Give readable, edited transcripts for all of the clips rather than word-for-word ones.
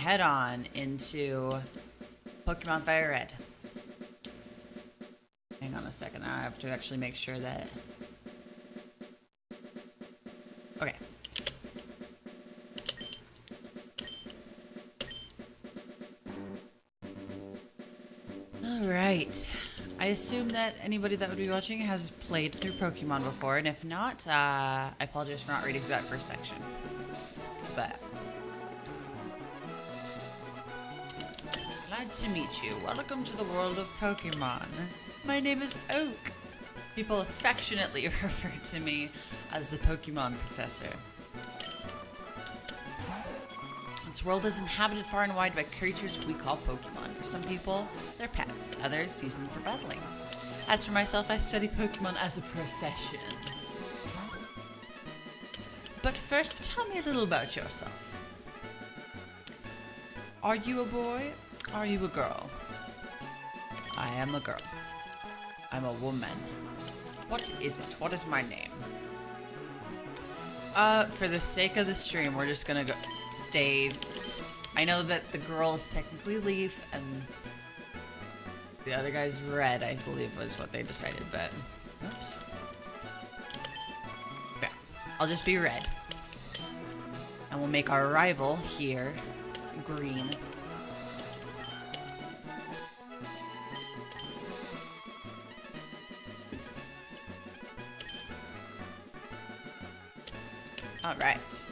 head on into Pokemon Fire Red. Hang on a second, I have to actually make sure that... Okay. Alright. I assume that anybody that would be watching has played through Pokemon before, and if not, I apologize for not reading through that first section. But... glad to meet you. Welcome to the world of Pokemon. My name is Oak. People affectionately refer to me as the Pokemon Professor. This world is inhabited far and wide by creatures we call Pokemon. For some people, they're pets. Others use them for battling. As for myself, I study Pokemon as a profession. But first, tell me a little about yourself. Are you a boy? Are you a girl? I am a girl. I'm a woman. What is it? What is my name? For the sake of the stream, we're just gonna go stay. I know that the girl is technically Leaf and the other guy's Red, I believe was what they decided, but oops. Yeah, I'll just be Red. And we'll make our rival here green. All right.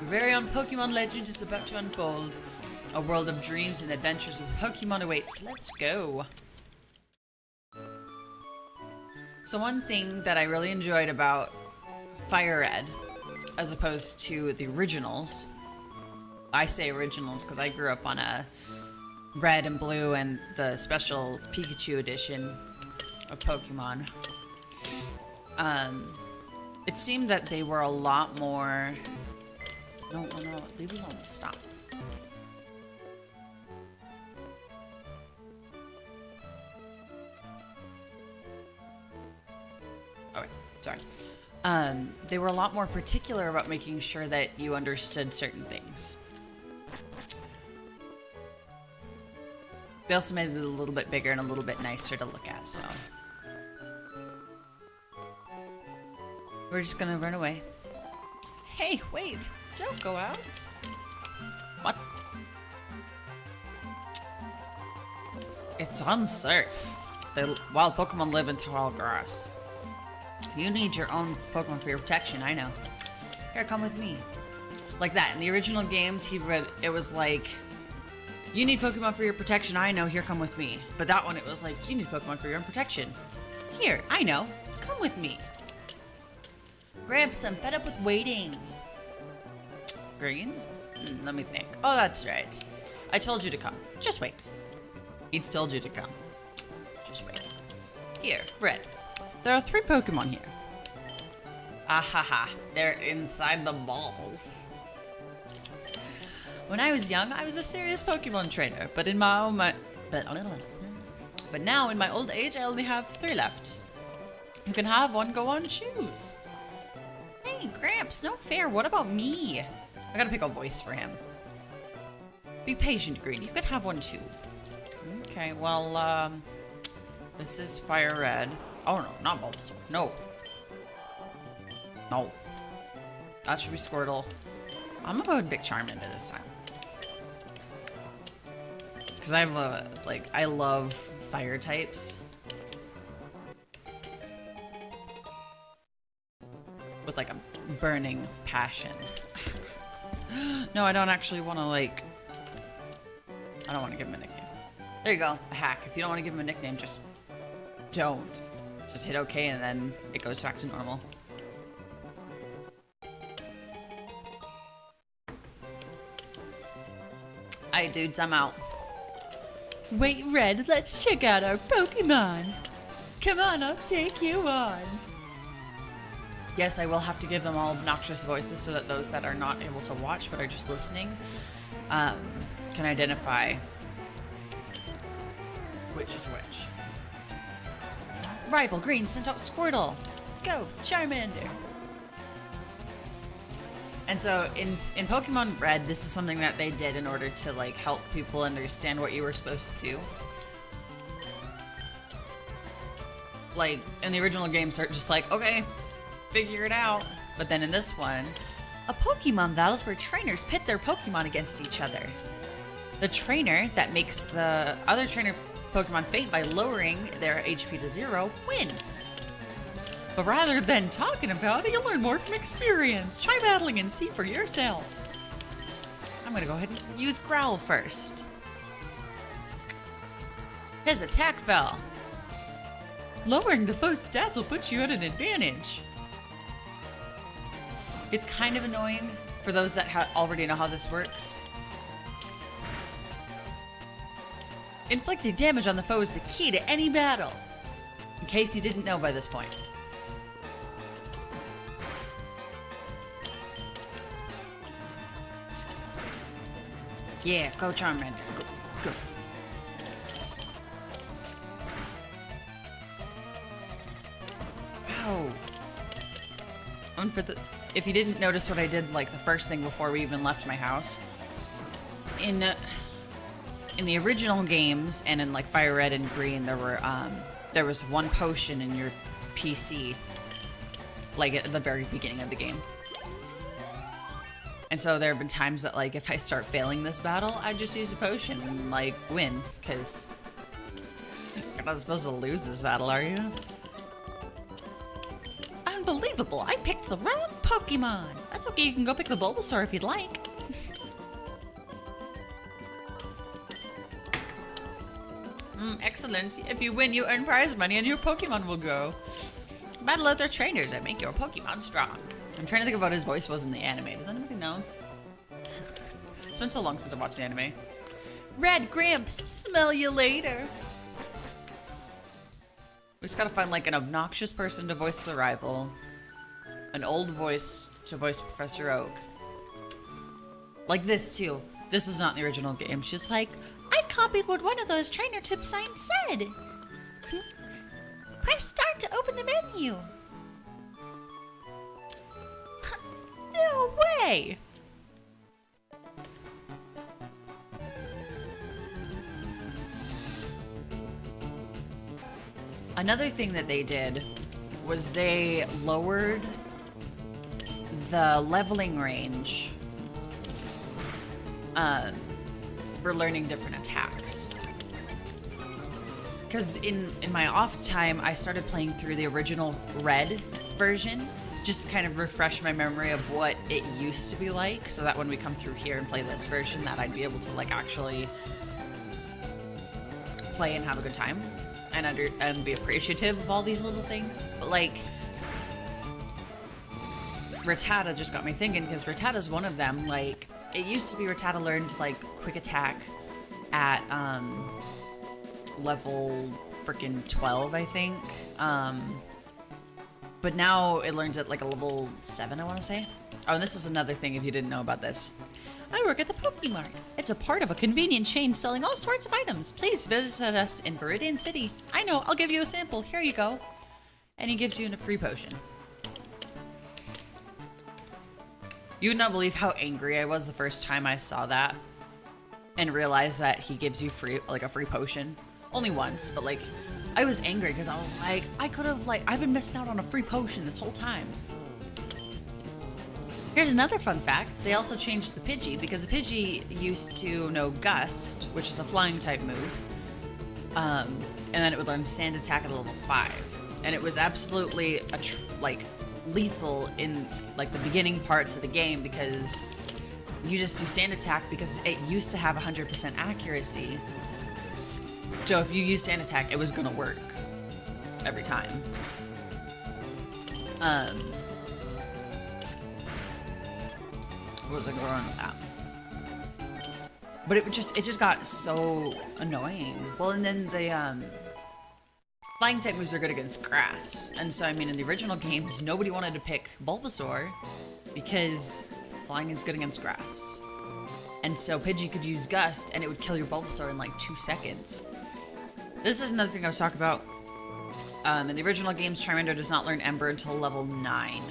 Your very own Pokemon legend is about to unfold. A world of dreams and adventures with Pokemon awaits. Let's go. So one thing that I really enjoyed about Fire Red, as opposed to the originals, I say originals because I grew up on a Red and Blue and the special Pikachu edition of Pokemon. It seemed that they were a lot more... No, leave it alone, stop. Okay, sorry. They were a lot more particular about making sure that you understood certain things. They also made it a little bit bigger and a little bit nicer to look at, so... We're just gonna run away. Hey, wait! Don't go out! What? It's unsafe. The wild Pokemon live in tall grass. You need your own Pokemon for your protection, I know. Here, come with me. Like that. In the original games, it was like... You need Pokemon for your protection, I know, here, come with me. But that one, it was like, you need Pokemon for your own protection. Here, I know, come with me. Gramps, I'm fed up with waiting. Green? Let me think. Oh, that's right. I told you to come. Just wait. He told you to come. Just wait. Here, Red. There are 3 Pokemon here. Ahaha, they're inside the balls. When I was young, I was a serious Pokemon trainer, but now in my old age, I only have 3 left. You can have one, go on, choose. Hey, Gramps, no fair, what about me? I gotta pick a voice for him. Be patient, Green, you could have one too. Okay, well, this is Fire Red. Oh no, not Bulbasaur, no. No. That should be Squirtle. I'm gonna go ahead and pick Charmander this time. Because I have a, I love fire types. With like a burning passion. No, I don't actually want to I don't want to give him a nickname. There you go, a hack. If you don't want to give him a nickname, just don't. Just hit OK and then it goes back to normal. Alright dudes, I'm out. Wait, Red, let's check out our Pokemon. Come on, I'll take you on. Yes, I will have to give them all obnoxious voices so that those that are not able to watch but are just listening can identify which is which. Rival Green sent out Squirtle. Go, Charmander. And so in Pokemon Red, this is something that they did in order to like help people understand what you were supposed to do. Like in the original games, they're just like, okay, figure it out. But then in this one, a Pokemon battle is where trainers pit their Pokemon against each other. The trainer that makes the other trainer Pokemon faint by lowering their HP to 0 wins. But rather than talking about it, you'll learn more from experience. Try battling and see for yourself. I'm gonna go ahead and use Growl first. His attack fell. Lowering the foe's stats will put you at an advantage. It's kind of annoying for those that already know how this works. Inflicting damage on the foe is the key to any battle. In case you didn't know by this point. Yeah, go Charmander. Go. Wow. And if you didn't notice what I did, like the first thing before we even left my house, in the original games and in like Fire Red and Green, there was one potion in your PC, like at the very beginning of the game. And so there have been times that, like, if I start failing this battle, I just use a potion and, like, win. Because you're not supposed to lose this battle, are you? Unbelievable! I picked the wrong Pokemon! That's okay, you can go pick the Bulbasaur if you'd like. Excellent. If you win, you earn prize money and your Pokemon will grow. Battle other trainers and make your Pokemon strong. I'm trying to think of what his voice was in the anime. Does anybody know? It's been so long since I watched the anime. Red Gramps, smell you later. We just gotta find like an obnoxious person to voice the rival. An old voice to voice Professor Oak. Like this too. This was not in the original game. She's like, I copied what one of those trainer tip signs said. Press start to open the menu. No way! Another thing that they did was they lowered the leveling range for learning different attacks. Because in my off time, I started playing through the original Red version, just to kind of refresh my memory of what it used to be like, so that when we come through here and play this version, that I'd be able to like actually play and have a good time and be appreciative of all these little things. But like Rattata just got me thinking, because Rattata's one of them. Like, it used to be Rattata learned like quick attack at level freaking 12, I think. But now it learns at like a level 7, I want to say. Oh, and this is another thing if you didn't know about this. I work at the Pokemart. It's a part of a convenience chain selling all sorts of items. Please visit us in Viridian City. I know, I'll give you a sample. Here you go. And he gives you a free potion. You would not believe how angry I was the first time I saw that and realized that he gives you a free potion. Only once, but like, I was angry because I was like, I've been missing out on a free potion this whole time. Here's another fun fact. They also changed the Pidgey, because the Pidgey used to know Gust, which is a flying type move. And then it would learn Sand Attack at a level 5. And it was absolutely lethal in like the beginning parts of the game, because you just do Sand Attack because it used to have 100% accuracy. So if you use Sand Attack, it was gonna work every time. What was I going on with that? But it just got so annoying. Well, and then the flying type moves are good against grass, and so I mean in the original games nobody wanted to pick Bulbasaur because flying is good against grass, and so Pidgey could use Gust and it would kill your Bulbasaur in like 2 seconds. This is another thing I was talking about. In the original games, Charmander does not learn Ember until level 9.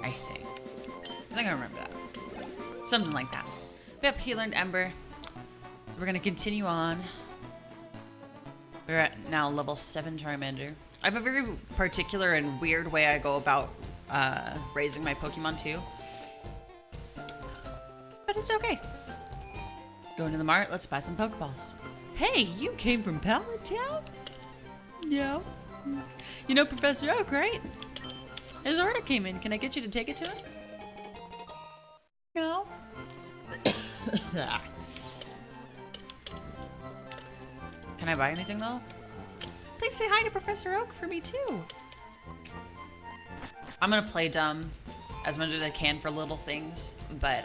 I think I remember that. Something like that. Yep, he learned Ember. So we're gonna continue on. We're at now level 7 Charmander. I have a very particular and weird way I go about raising my Pokemon too. But it's okay. Going to the mart, let's buy some Pokeballs. Hey, you came from Pallet Town? Yeah. You know Professor Oak, right? His order came in. Can I get you to take it to him? No. Can I buy anything though? Please say hi to Professor Oak for me too. I'm gonna play dumb as much as I can for little things, but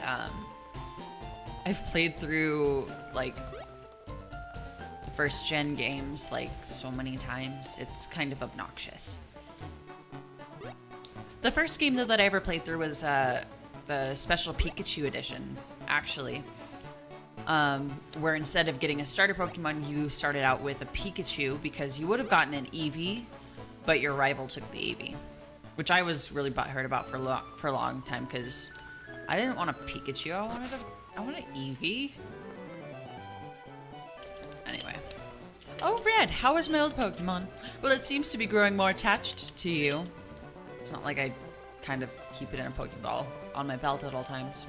I've played through like the first gen games like so many times. It's kind of obnoxious. The first game though that I ever played through was the special Pikachu edition, actually. Where instead of getting a starter Pokemon, you started out with a Pikachu because you would have gotten an Eevee, but your rival took the Eevee. Which I was really butthurt about for a long time because I didn't want a Pikachu, I wanted an Eevee. Anyway. Oh, Red, how is my old Pokemon? Well, it seems to be growing more attached to you. It's not like I kind of keep it in a Pokeball on my belt at all times.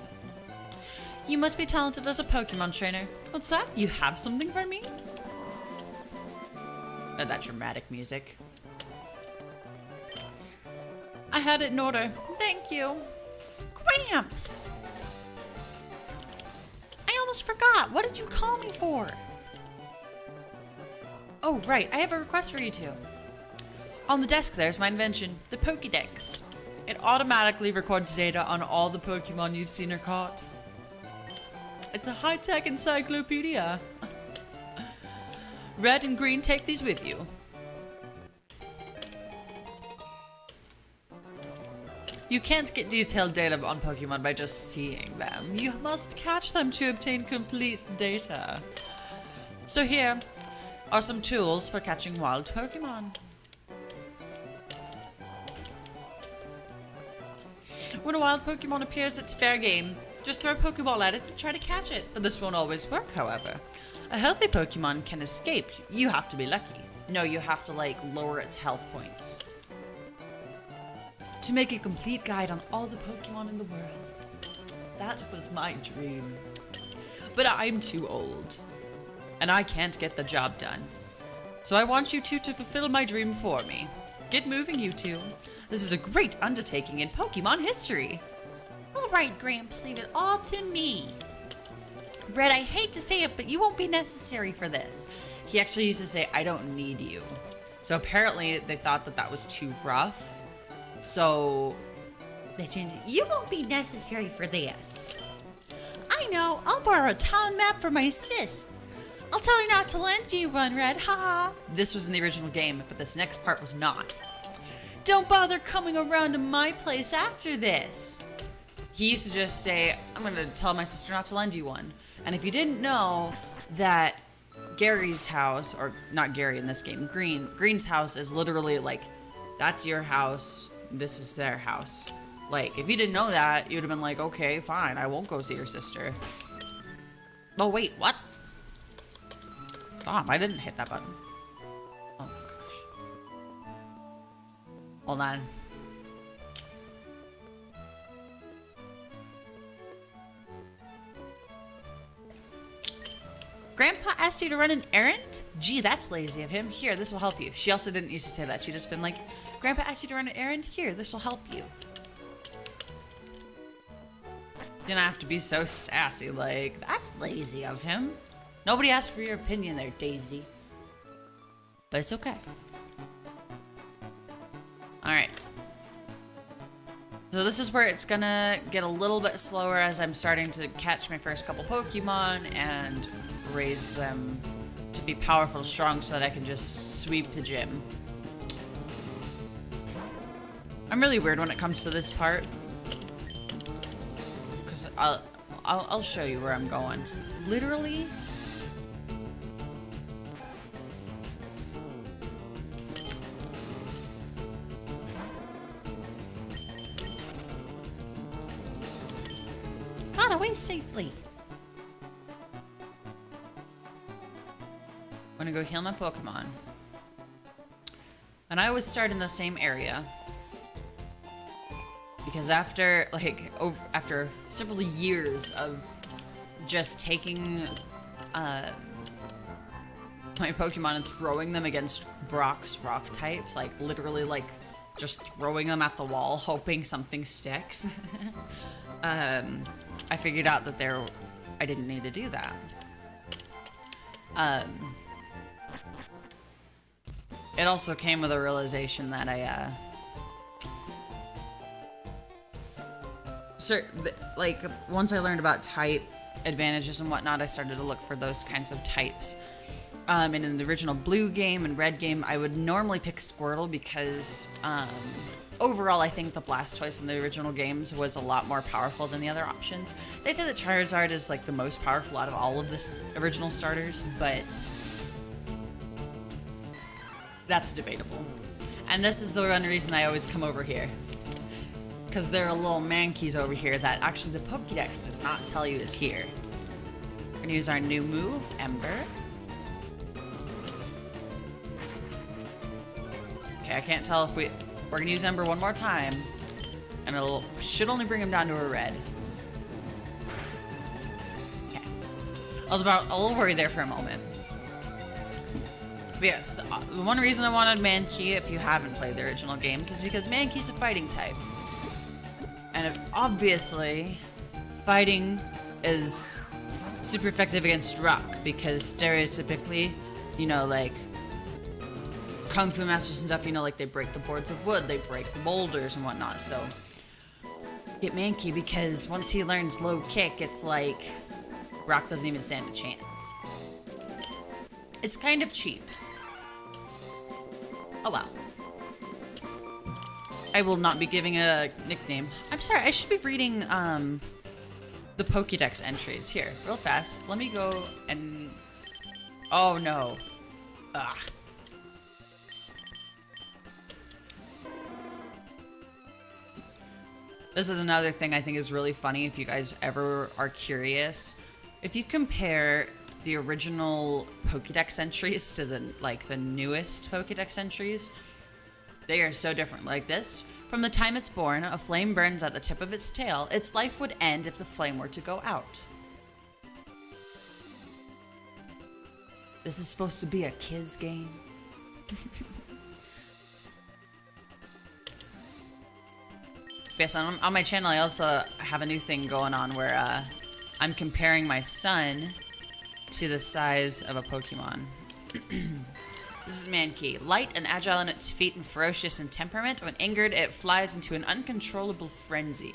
You must be talented as a Pokemon trainer. What's that? You have something for me? Oh, that dramatic music. I had it in order. Thank you. Gramps! I almost forgot. What did you call me for? Oh, right. I have a request for you two. On the desk there's my invention, the Pokédex. It automatically records data on all the Pokemon you've seen or caught. It's a high-tech encyclopedia. Red and Green, take these with you. You can't get detailed data on Pokemon by just seeing them. You must catch them to obtain complete data. So here are some tools for catching wild Pokemon. When a wild Pokemon appears, it's fair game. Just throw a Pokeball at it and try to catch it. But this won't always work, however. A healthy Pokemon can escape. You have to be lucky. No, you have to, like, lower its health points. To make a complete guide on all the Pokemon in the world. That was my dream. But I'm too old. And I can't get the job done. So I want you two to fulfill my dream for me. Get moving, you two. This is a great undertaking in Pokemon history. All right, Gramps, leave it all to me. Red, I hate to say it, but you won't be necessary for this. He actually used to say, I don't need you. So apparently they thought that that was too rough. So they changed it. You won't be necessary for this. I know. I'll borrow a town map for my sis. I'll tell her not to lend you one, Red. Ha! This was in the original game, but this next part was not. Don't bother coming around to my place after this. He used to just say, I'm going to tell my sister not to lend you one. And if you didn't know that Gary's house, or not Gary in this game, Green's house is literally like, that's your house, this is their house. Like, if you didn't know that, you'd have been like, okay, fine, I won't go see your sister. Oh, wait, what? Stop, I didn't hit that button. Oh my gosh. Hold on. Grandpa asked you to run an errand? Gee, that's lazy of him. Here, this will help you. She also didn't used to say that. She just been like, Grandpa asked you to run an errand? Here, this will help you. You don't have to be so sassy, like, that's lazy of him. Nobody asked for your opinion there, Daisy. But it's okay. Alright. So this is where it's gonna get a little bit slower as I'm starting to catch my first couple Pokemon and raise them to be powerful, strong, so that I can just sweep the gym. I'm really weird when it comes to this part, because I'll show you where I'm going. Literally, got away safely. I'm gonna go heal my Pokemon. And I always start in the same area. Because after, like, after several years of just taking my Pokemon and throwing them against Brock's rock types, like, literally, like, just throwing them at the wall, hoping something sticks, I figured out that I didn't need to do that. It also came with a realization that like, once I learned about type advantages and whatnot, I started to look for those kinds of types. And in the original blue game and red game, I would normally pick Squirtle because overall I think the Blastoise in the original games was a lot more powerful than the other options. They say that Charizard is like the most powerful out of all of the original starters, but that's debatable. And this is the one reason I always come over here. Because there are little mankeys over here that actually the Pokédex does not tell you is here. We're gonna use our new move, Ember. Okay, I can't tell if we're gonna use Ember one more time, and it should only bring him down to a red. Okay. I was about a little worried there for a moment. But yes, the one reason I wanted Mankey, if you haven't played the original games, is because Mankey's a fighting type. And obviously, fighting is super effective against rock, because stereotypically, you know, like, Kung Fu masters and stuff, you know, like, they break the boards of wood, they break the boulders and whatnot, so get Mankey, because once he learns low kick, it's like, rock doesn't even stand a chance. It's kind of cheap. Oh well. I will not be giving a nickname. I'm sorry, I should be reading the Pokédex entries. Here, real fast. Let me go and... Oh no. Ugh. This is another thing I think is really funny if you guys ever are curious. If you compare the original Pokédex entries to the newest Pokédex entries, they are so different. Like this, from the time it's born, a flame burns at the tip of its tail. Its life would end if the flame were to go out. This is supposed to be a kids game. Yes, on my channel I also have a new thing going on where I'm comparing my son to the size of a Pokemon. This is Mankey. Light and agile on its feet and ferocious in temperament. When angered, it flies into an uncontrollable frenzy.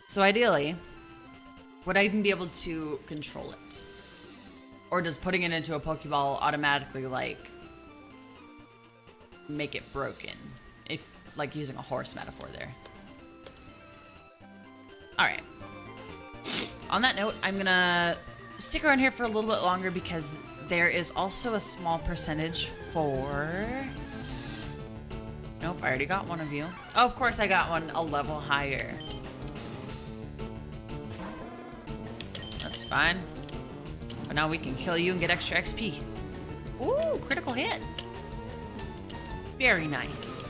So ideally, would I even be able to control it? Or does putting it into a Pokeball automatically, like, make it broken? If, like, using a horse metaphor there. Alright. On that note, I'm gonna stick around here for a little bit longer because there is also a small percentage for... Nope, I already got one of you. Oh, of course I got one a level higher. That's fine. But now we can kill you and get extra XP. Ooh, critical hit. Very nice.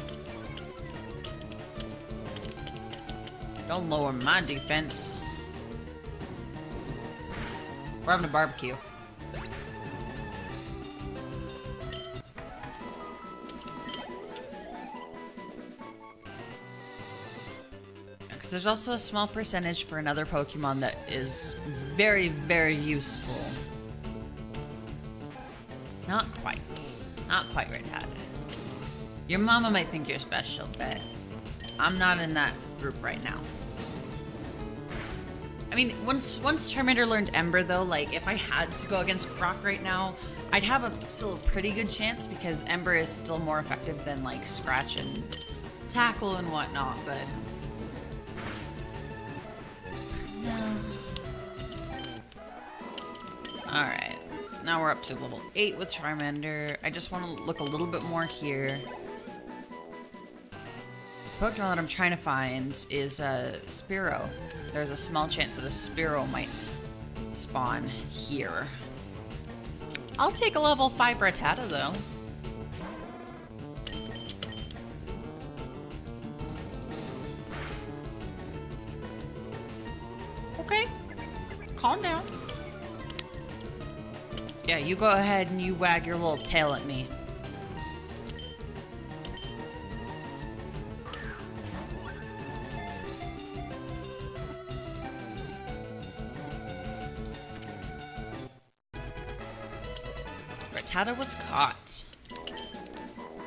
Don't lower my defense. We're having a barbecue. Because there's also a small percentage for another Pokemon that is very, very useful. Not quite. Not quite retarded. Your mama might think you're special, but I'm not in that group right now. I mean, once Charmander learned Ember, though, like, if I had to go against Brock right now, I'd have still a pretty good chance because Ember is still more effective than, like, Scratch and Tackle and whatnot, but... No. Alright. Now we're up to level 8 with Charmander. I just want to look a little bit more here. This Pokemon that I'm trying to find is a Spearow. There's a small chance that a Spearow might spawn here. I'll take a level 5 Rattata though. Okay, calm down. Yeah, you go ahead and you wag your little tail at me. Rattata was caught.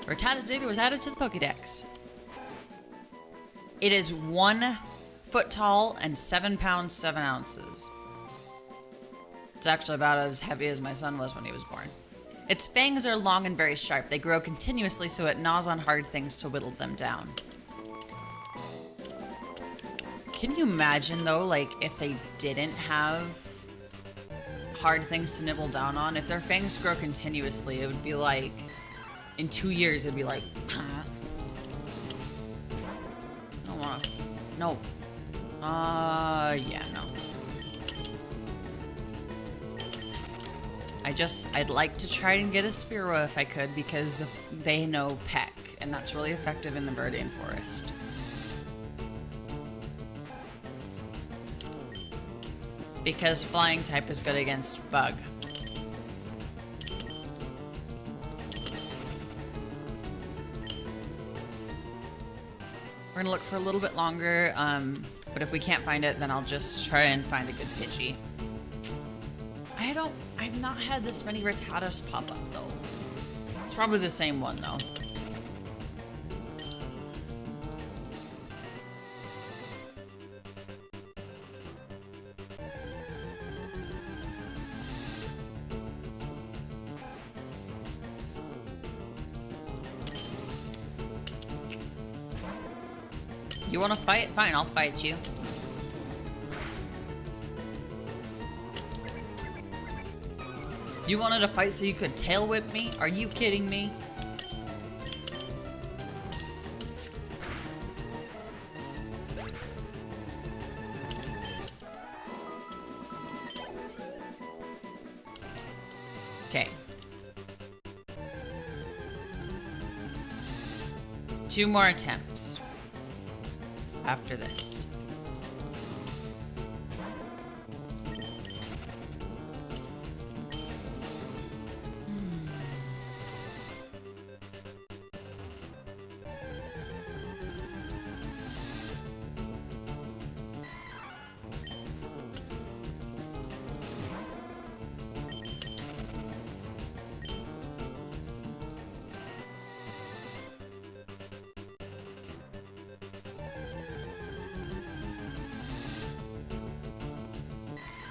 Rattata's data was added to the Pokédex. It is 1 foot tall and 7 pounds 7 ounces. It's actually about as heavy as my son was when he was born. Its fangs are long and very sharp. They grow continuously, so it gnaws on hard things to whittle them down. Can you imagine though, like if they didn't have hard things to nibble down on? If their fangs grow continuously, it would be like, in 2 years, it'd be like, I don't want to, no. Yeah, no. I'd like to try and get a Spearow if I could, because they know Peck, and that's really effective in the Viridian Forest. Because flying type is good against Bug. We're gonna look for a little bit longer, but if we can't find it, then I'll just try and find a good Pidgey. I've not had this many Rattatas pop up though. It's probably the same one though. You wanna fight? Fine, I'll fight you. You wanted to fight so you could tail whip me? Are you kidding me? Okay. 2 more attempts after this.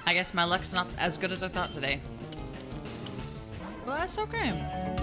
I guess my luck's not as good as I thought today. Well, that's okay.